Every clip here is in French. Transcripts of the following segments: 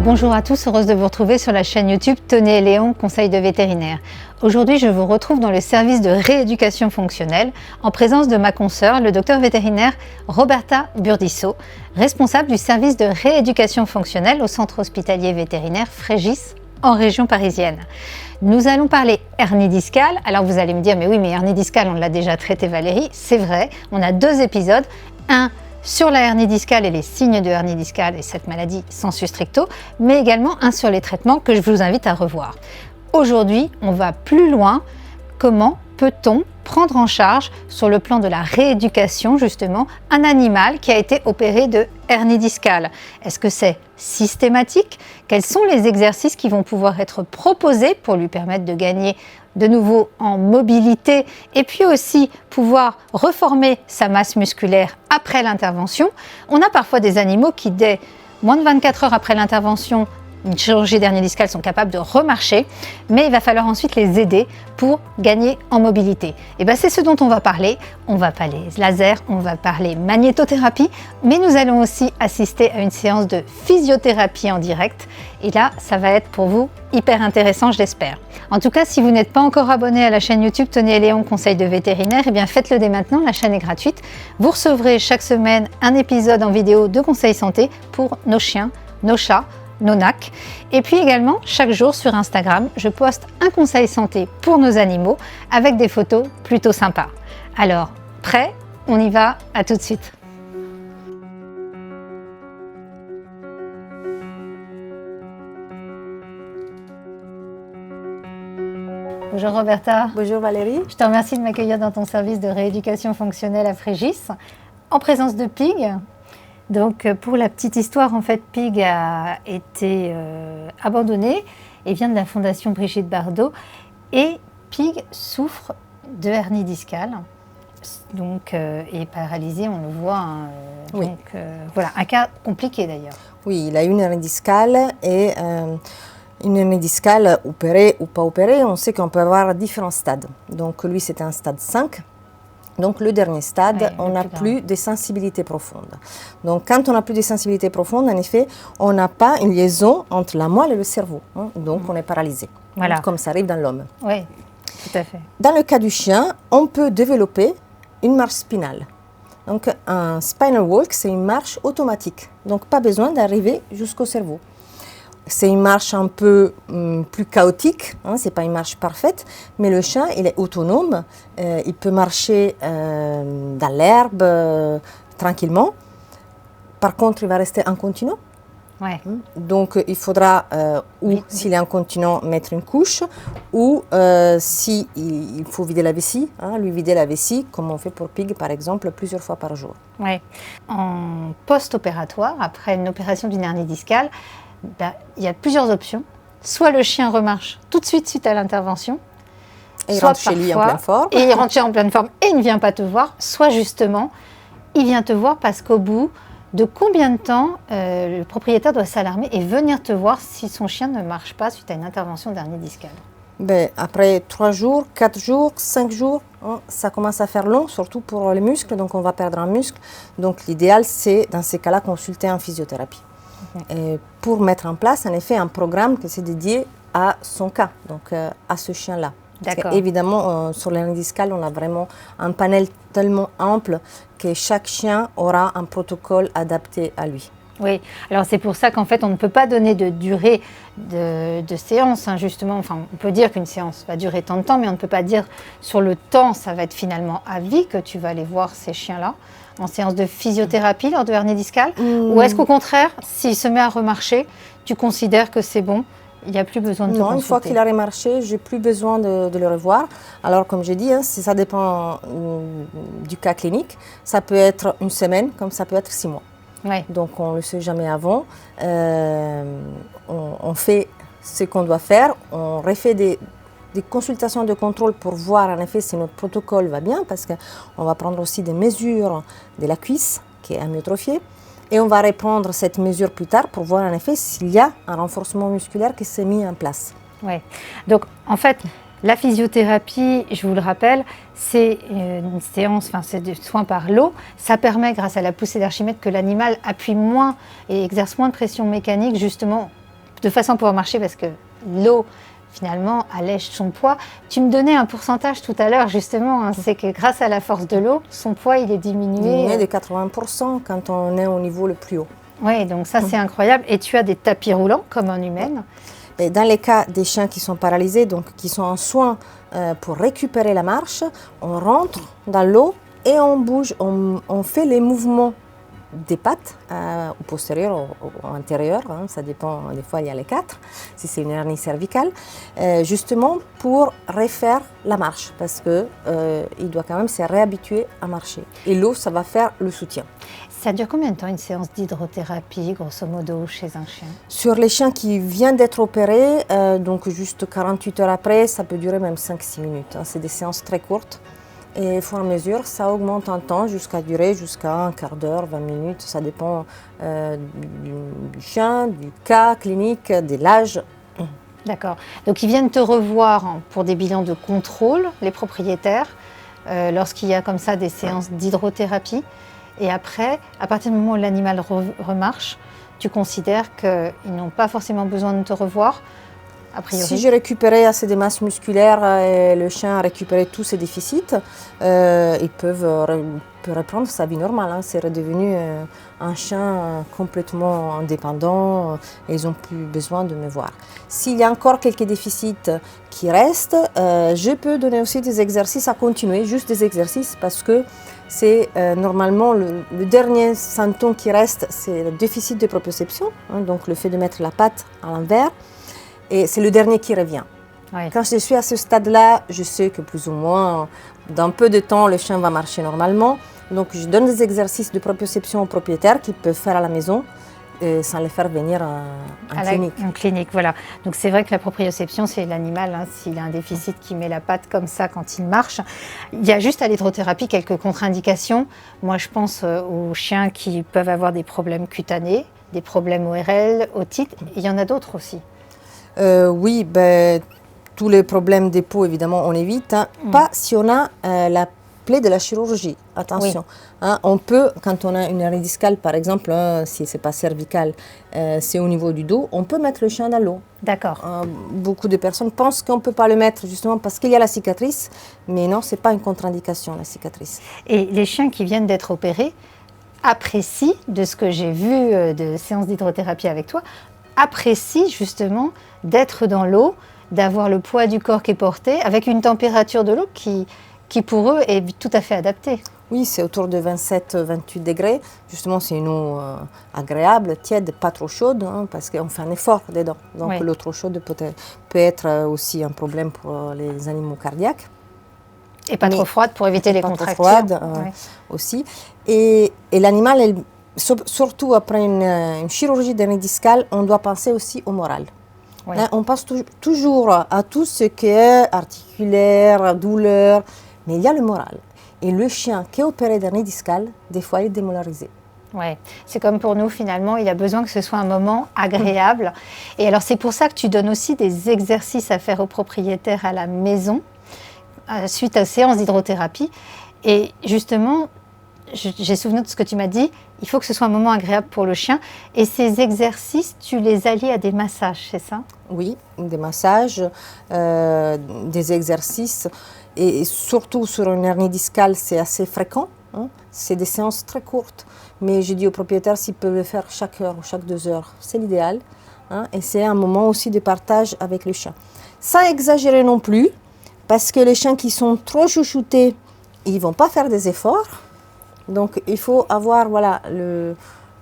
Bonjour à tous, heureuse de vous retrouver sur la chaîne YouTube Tony et Léon, conseil de vétérinaire. Aujourd'hui, je vous retrouve dans le service de rééducation fonctionnelle en présence de ma consoeur, le docteur vétérinaire Roberta Burdisso, responsable du service de rééducation fonctionnelle au centre hospitalier vétérinaire Frégis en région parisienne. Nous allons parler hernie discale. Alors vous allez me dire, mais oui, mais hernie discale, on l'a déjà traité Valérie. C'est vrai, on a 2 épisodes. Un sur la hernie discale et les signes de hernie discale et cette maladie sensu stricto, mais également un sur les traitements que je vous invite à revoir. Aujourd'hui, on va plus loin. Comment peut-on prendre en charge, sur le plan de la rééducation justement, un animal qui a été opéré de hernie discale? Est-ce que c'est systématique? Quels sont les exercices qui vont pouvoir être proposés pour lui permettre de gagner de nouveau en mobilité et puis aussi pouvoir reformer sa masse musculaire après l'intervention? On a parfois des animaux qui, dès moins de 24 heures après l'intervention, une chirurgie d'hernie discale, sont capables de remarcher, mais il va falloir ensuite les aider pour gagner en mobilité. Et bien c'est ce dont on va parler. On va parler laser, on va parler magnétothérapie, mais nous allons aussi assister à une séance de physiothérapie en direct. Et là, ça va être pour vous hyper intéressant, je l'espère. En tout cas, si vous n'êtes pas encore abonné à la chaîne YouTube Tony et Léon, conseil de vétérinaire, eh bien faites-le dès maintenant, la chaîne est gratuite. Vous recevrez chaque semaine un épisode en vidéo de conseils santé pour nos chiens, nos chats, nos NAC. Et puis également, chaque jour sur Instagram, je poste un conseil santé pour nos animaux avec des photos plutôt sympas. Alors, prêt? On y va, à tout de suite. Bonjour Roberta. Bonjour Valérie. Je te remercie de m'accueillir dans ton service de rééducation fonctionnelle à Frégis, en présence de Pig. Donc pour la petite histoire, en fait, Pig a été abandonné et vient de la fondation Brigitte Bardot. Et Pig souffre de hernie discale, donc est paralysé, on le voit. Hein, oui. Donc voilà, un cas compliqué d'ailleurs. Oui, il a une hernie discale et une hernie discale opérée ou pas opérée, on sait qu'on peut avoir différents stades. Donc lui, c'était un stade 5. Donc le dernier stade, oui, on n'a plus de sensibilité profonde. Donc quand on n'a plus de sensibilité profonde, en effet, on n'a pas une liaison entre la moelle et le cerveau. Hein, donc on est paralysé, voilà. Comme ça arrive dans l'homme. Oui, tout à fait. Dans le cas du chien, on peut développer une marche spinale. Donc un spinal walk, c'est une marche automatique. Donc pas besoin d'arriver jusqu'au cerveau. C'est une marche un peu plus chaotique, hein, ce n'est pas une marche parfaite, mais le chien, il est autonome, il peut marcher dans l'herbe tranquillement. Par contre, il va rester incontinent. Ouais. Donc, il faudra, s'il est incontinent, mettre une couche, ou s'il faut vider la vessie, hein, lui vider la vessie, comme on fait pour Pig, par exemple, plusieurs fois par jour. Ouais. En post-opératoire, après une opération d'une hernie discale, il y a plusieurs options. Soit le chien remarche tout de suite suite à l'intervention, et il rentre chez lui en pleine forme. Et il rentre chez lui en pleine forme et il ne vient pas te voir. Soit justement, il vient te voir parce qu'au bout de combien de temps le propriétaire doit s'alarmer et venir te voir si son chien ne marche pas suite à une intervention d'hernie discale? Après 3 jours, 4 jours, 5 jours, hein, ça commence à faire long, surtout pour les muscles, donc on va perdre un muscle. Donc l'idéal, c'est dans ces cas-là consulter en physiothérapie. Et pour mettre en place, en effet, un programme qui est dédié à son cas, donc à ce chien-là. Évidemment, sur l'hernie discale, on a vraiment un panel tellement ample que chaque chien aura un protocole adapté à lui. Oui, alors c'est pour ça qu'en fait, on ne peut pas donner de durée de séance, hein, justement. Enfin, on peut dire qu'une séance va durer tant de temps, mais on ne peut pas dire sur le temps, ça va être finalement à vie que tu vas aller voir ces chiens-là en séance de physiothérapie lors de hernie discale. Ou est-ce qu'au contraire, s'il se met à remarcher, tu considères que c'est bon, il n'y a plus besoin de te consulter? Non, une fois qu'il a remarché, je n'ai plus besoin de le revoir. Alors, comme j'ai dit, hein, ça dépend du cas clinique. Ça peut être une semaine, comme ça peut être 6 mois. Ouais. Donc, on ne le sait jamais avant. On fait ce qu'on doit faire. On refait des consultations de contrôle pour voir en effet si notre protocole va bien, parce qu'on va prendre aussi des mesures de la cuisse qui est amyotrophiée. Et on va reprendre cette mesure plus tard pour voir en effet s'il y a un renforcement musculaire qui s'est mis en place. Oui. Donc, en fait, La physiothérapie, je vous le rappelle, c'est une séance, enfin c'est des soins par l'eau. Ça permet, grâce à la poussée d'Archimède, que l'animal appuie moins et exerce moins de pression mécanique justement de façon à pouvoir marcher parce que l'eau finalement allège son poids. Tu me donnais un pourcentage tout à l'heure justement, hein, c'est que grâce à la force de l'eau, son poids il est diminué. Diminué de 80% quand on est au niveau le plus haut. Oui, donc ça c'est incroyable. Et tu as des tapis roulants comme un humain. Et dans les cas des chiens qui sont paralysés, donc qui sont en soins pour récupérer la marche, on rentre dans l'eau et on bouge, on fait les mouvements des pattes au postérieur ou antérieur, hein, ça dépend, des fois il y a les quatre, si c'est une hernie cervicale, justement pour refaire la marche parce que il doit quand même se réhabituer à marcher. Et l'eau, ça va faire le soutien. Ça dure combien de temps une séance d'hydrothérapie, grosso modo, chez un chien? Sur les chiens qui viennent d'être opérés, donc juste 48 heures après, ça peut durer même 5-6 minutes. Hein. C'est des séances très courtes. Et au fur et à mesure, ça augmente en temps jusqu'à durer jusqu'à un quart d'heure, 20 minutes. Ça dépend du chien, du cas clinique, de l'âge. D'accord. Donc ils viennent te revoir pour des bilans de contrôle, les propriétaires, lorsqu'il y a comme ça des séances d'hydrothérapie. Et après, à partir du moment où l'animal remarche, tu considères qu'ils n'ont pas forcément besoin de te revoir, a priori. Si j'ai récupéré assez de masse musculaire et le chien a récupéré tous ses déficits, il peut reprendre sa vie normale. Hein. C'est redevenu un chien complètement indépendant et ils n'ont plus besoin de me voir. S'il y a encore quelques déficits qui restent, je peux donner aussi des exercices à continuer, juste des exercices parce que c'est normalement le dernier symptôme qui reste, c'est le déficit de proprioception, hein, donc le fait de mettre la patte à l'envers. Et c'est le dernier qui revient. Oui. Quand je suis à ce stade-là, je sais que plus ou moins, dans peu de temps, le chien va marcher normalement. Donc, je donne des exercices de proprioception aux propriétaires qu'ils peuvent faire à la maison sans les faire venir en clinique. En clinique, voilà. Donc, c'est vrai que la proprioception, c'est l'animal, hein, s'il a un déficit qui met la patte comme ça quand il marche. Il y a juste à l'hydrothérapie quelques contre-indications. Moi, je pense aux chiens qui peuvent avoir des problèmes cutanés, des problèmes ORL, otite. Il y en a d'autres aussi. Oui, tous les problèmes des peaux, évidemment, on évite. Hein. Pas si on a la plaie de la chirurgie. Attention. Oui. Hein, on peut, quand on a une hernie discale, par exemple, hein, si ce n'est pas cervical, c'est au niveau du dos, on peut mettre le chien dans l'eau. D'accord. Beaucoup de personnes pensent qu'on ne peut pas le mettre justement parce qu'il y a la cicatrice, mais non, ce n'est pas une contre-indication, la cicatrice. Et les chiens qui viennent d'être opérés apprécient, de ce que j'ai vu de séances d'hydrothérapie avec toi, apprécient justement d'être dans l'eau, d'avoir le poids du corps qui est porté, avec une température de l'eau qui pour eux est tout à fait adaptée. Oui, c'est autour de 27-28 degrés. Justement, c'est une eau agréable, tiède, pas trop chaude, hein, parce qu'on fait un effort dedans. Donc l'eau trop chaude peut être aussi un problème pour les animaux cardiaques. Et pas trop froide pour éviter les contractures. Pas trop froide aussi. Et l'animal, surtout après une chirurgie d'hernie discale, on doit penser aussi au moral. Oui. Hein, on pense toujours à tout ce qui est articulaire, douleur, mais il y a le moral. Et le chien qui est opéré d'hernie discale, des fois, il est démolarisé. Oui, c'est comme pour nous finalement, il a besoin que ce soit un moment agréable. Et alors c'est pour ça que tu donnes aussi des exercices à faire aux propriétaires à la maison, suite à séance d'hydrothérapie. Et justement, j'ai souvenir de ce que tu m'as dit, il faut que ce soit un moment agréable pour le chien. Et ces exercices, tu les allies à des massages, c'est ça? Oui, des massages, des exercices. Et surtout sur une hernie discale, c'est assez fréquent. Hein. C'est des séances très courtes. Mais je dis aux propriétaires s'ils peuvent le faire chaque heure ou chaque 2 heures. C'est l'idéal. Hein. Et c'est un moment aussi de partage avec le chien. Sans exagérer non plus, parce que les chiens qui sont trop chouchoutés, ils ne vont pas faire des efforts. Donc, il faut avoir le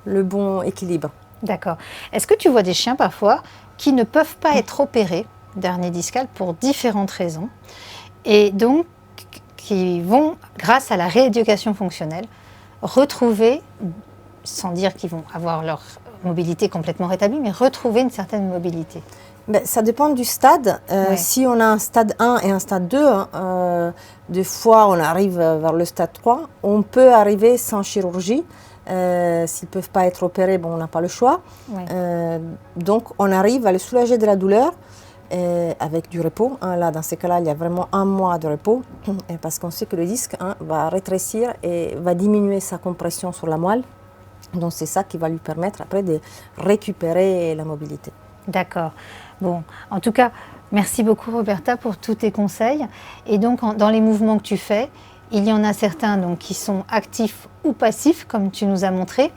bon équilibre. D'accord. Est-ce que tu vois des chiens parfois qui ne peuvent pas être opérés d'hernie discale pour différentes raisons et donc qui vont, grâce à la rééducation fonctionnelle, retrouver, sans dire qu'ils vont avoir leur mobilité complètement rétablie, mais retrouver une certaine mobilité? Ça dépend du stade. Oui. Si on a un stade 1 et un stade 2, des fois on arrive vers le stade 3, on peut arriver sans chirurgie. S'ils ne peuvent pas être opérés, on n'a pas le choix. Oui. Donc on arrive à le soulager de la douleur avec du repos. Là, dans ces cas-là, il y a vraiment 1 mois de repos parce qu'on sait que le disque va rétrécir et va diminuer sa compression sur la moelle. Donc c'est ça qui va lui permettre après de récupérer la mobilité. D'accord. Bon, en tout cas, merci beaucoup Roberta pour tous tes conseils. Et donc, dans les mouvements que tu fais, il y en a certains donc, qui sont actifs ou passifs, comme tu nous as montré.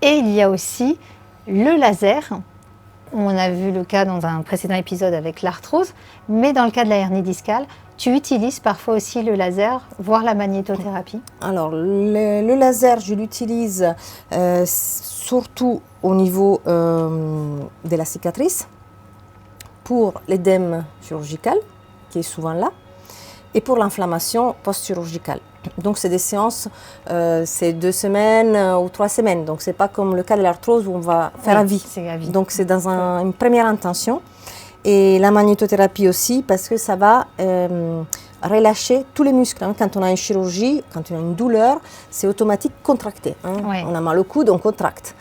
Et il y a aussi le laser. On a vu le cas dans un précédent épisode avec l'arthrose. Mais dans le cas de la hernie discale, tu utilises parfois aussi le laser, voire la magnétothérapie. Alors, le laser, je l'utilise surtout au niveau de la cicatrice, pour l'édème chirurgical, qui est souvent là, et pour l'inflammation post-chirurgicale. Donc, c'est des séances, c'est 2 semaines ou 3 semaines. Donc, ce n'est pas comme le cas de l'arthrose où on va faire à vie. C'est à vie. Donc, c'est dans une première intention. Et la magnétothérapie aussi, parce que ça va relâcher tous les muscles. Hein. Quand on a une chirurgie, quand on a une douleur, c'est automatique contracté. Hein. Ouais. On a mal au coude, on contracte.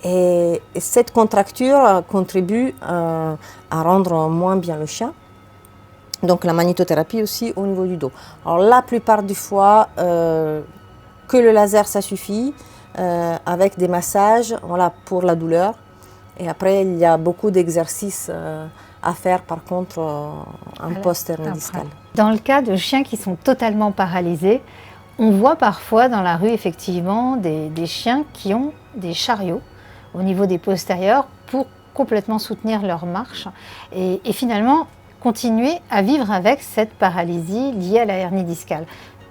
Et cette contracture contribue à rendre moins bien le chien. Donc la magnétothérapie aussi au niveau du dos. Alors la plupart du fois, que le laser ça suffit, avec des massages, voilà, pour la douleur. Et après, il y a beaucoup d'exercices à faire par contre en post-hernie discale. Dans le cas de chiens qui sont totalement paralysés, on voit parfois dans la rue effectivement des chiens qui ont des chariots au niveau des postérieurs pour complètement soutenir leur marche et finalement continuer à vivre avec cette paralysie liée à la hernie discale.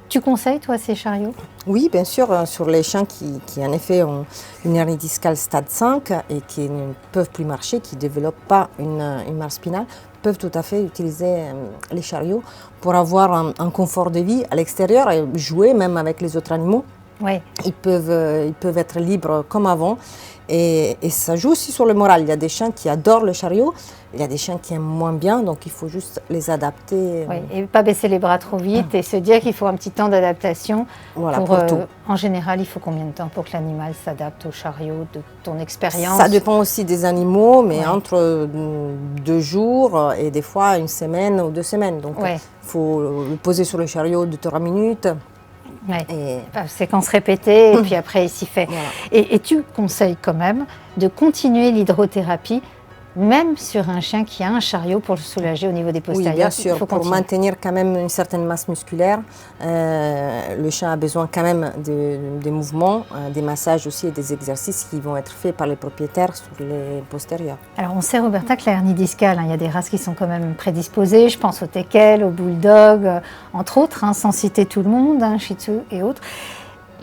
Tu conseilles, toi, ces chariots? Oui, bien sûr, sur les chiens qui en effet ont une hernie discale stade 5 et qui ne peuvent plus marcher, qui ne développent pas une marche spinale, peuvent tout à fait utiliser les chariots pour avoir un confort de vie à l'extérieur et jouer même avec les autres animaux. Oui. Ils peuvent être libres comme avant et ça joue aussi sur le moral. Il y a des chiens qui adorent le chariot, il y a des chiens qui aiment moins bien, donc il faut juste les adapter. Oui, et pas baisser les bras trop vite et se dire qu'il faut un petit temps d'adaptation. Voilà, pour tout. En général, il faut combien de temps pour que l'animal s'adapte au chariot, de ton expérience? Ça dépend aussi des animaux, mais entre 2 jours et des fois 1 semaine ou 2 semaines. Donc il faut le poser sur le chariot 2-3 minutes. Ouais. Séquence répétée et puis après il s'y fait. Voilà. Et tu conseilles quand même de continuer l'hydrothérapie même sur un chien qui a un chariot pour le soulager au niveau des postérieurs. Oui, bien sûr, pour maintenir quand même une certaine masse musculaire. Le chien a besoin quand même des mouvements, des massages aussi et des exercices qui vont être faits par les propriétaires sur les postérieurs. Alors on sait, Roberta, que la hernie discale, il y a des races qui sont quand même prédisposées. Je pense au teckel, au bulldog, entre autres, sans citer tout le monde, shih tzu et autres.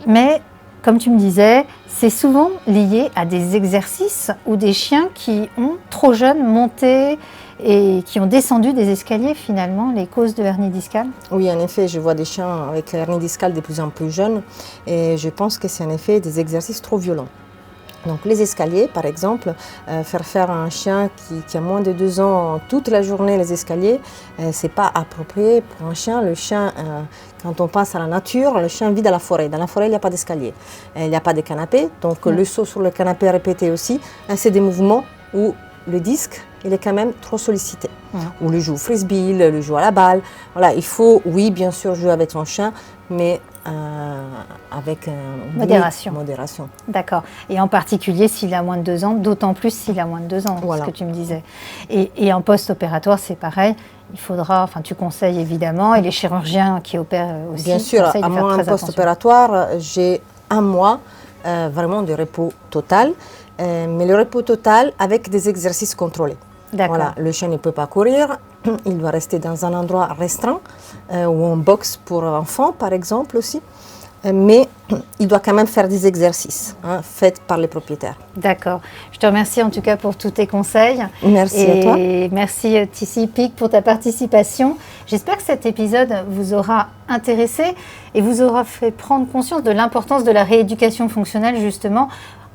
Mais comme tu me disais, c'est souvent lié à des exercices ou des chiens qui ont trop jeunes monté et qui ont descendu des escaliers finalement, les causes de hernie discale. Oui, en effet, je vois des chiens avec hernie discale de plus en plus jeunes et je pense que c'est en effet des exercices trop violents. Donc les escaliers, par exemple, faire à un chien qui a moins de 2 ans toute la journée les escaliers, c'est pas approprié pour un chien. Le chien, quand on passe à la nature, le chien vit dans la forêt. Dans la forêt, il n'y a pas d'escalier, il n'y a pas de canapé. Donc le saut sur le canapé répété aussi, c'est des mouvements où le disque, il est quand même trop sollicité. Ou le joue au frisbee, le joue à la balle. Voilà, il faut, oui, bien sûr, jouer avec son chien, mais avec modération. D'accord. Et en particulier s'il a moins de 2 ans, d'autant plus s'il a moins de 2 ans, voilà. Ce que tu me disais. Et en post-opératoire, c'est pareil. Il faudra, enfin tu conseilles évidemment, et les chirurgiens qui opèrent aussi. Bien sûr, à moi en post-opératoire, j'ai 1 mois vraiment de repos total, mais le repos total avec des exercices contrôlés. Voilà, le chien ne peut pas courir, il doit rester dans un endroit restreint ou en box pour enfants par exemple aussi, mais il doit quand même faire des exercices faits par les propriétaires. D'accord. Je te remercie en tout cas pour tous tes conseils. Merci à toi. Et merci Tissi Pic pour ta participation. J'espère que cet épisode vous aura intéressé et vous aura fait prendre conscience de l'importance de la rééducation fonctionnelle justement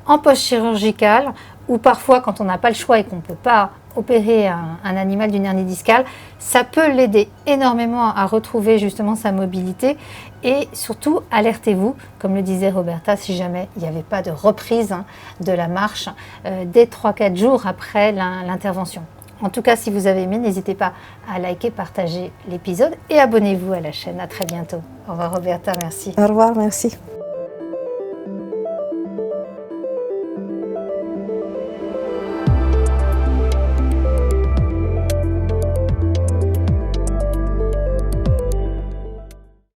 en post-chirurgical ou parfois quand on n'a pas le choix et qu'on ne peut pas opérer un animal d'une hernie discale, ça peut l'aider énormément à retrouver justement sa mobilité et surtout alertez-vous, comme le disait Roberta, si jamais il n'y avait pas de reprise de la marche dès 3-4 jours après l'intervention. En tout cas, si vous avez aimé, n'hésitez pas à liker, partager l'épisode et abonnez-vous à la chaîne. À très bientôt. Au revoir Roberta, merci. Au revoir, merci.